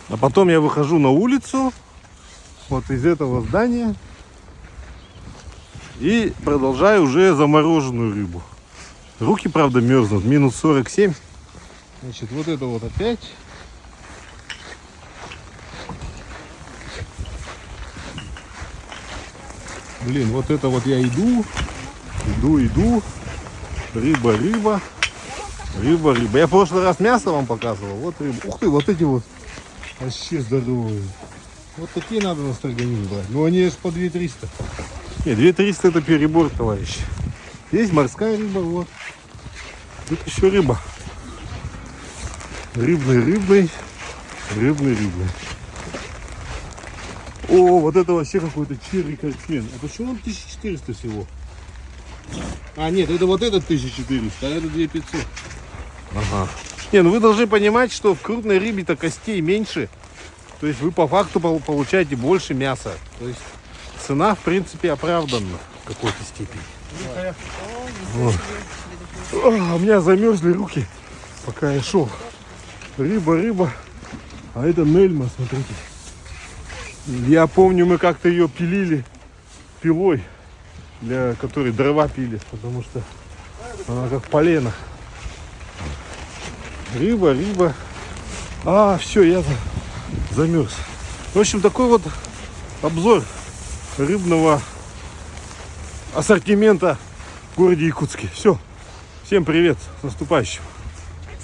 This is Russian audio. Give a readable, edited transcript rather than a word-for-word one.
А потом я выхожу на улицу, вот из этого здания, и продолжаю уже замороженную рыбу. Руки, правда, мерзнут, минус 47. Значит, вот это вот опять. Блин, вот это вот я иду. Рыба. Я в прошлый раз мясо вам показывал. Вот рыба. Ух ты, вот эти вот вообще здоровые. Вот такие надо на строганину брать. Ну они аж по 2300. Не, 2300 это перебор, товарищи. Есть морская рыба, вот. Тут еще рыба. Рыбный. О, вот это вообще какой-то черри картмен. А почему он 1400 всего? А, нет, это вот этот 1400, а это 2500. Ага. Не, ну вы должны понимать, что в крупной рыбе-то костей меньше. То есть вы по факту получаете больше мяса. То есть цена, в принципе, оправдана в какой-то степени. У меня замерзли руки, пока я шел. Рыба. А это нельма, смотрите. Я помню, мы как-то ее пилили пилой, для которой дрова пили, потому что она как полено. Рыба. А, все, я замерз. В общем, такой вот обзор рыбного ассортимента в городе Якутске. Все. Всем привет. С наступающим.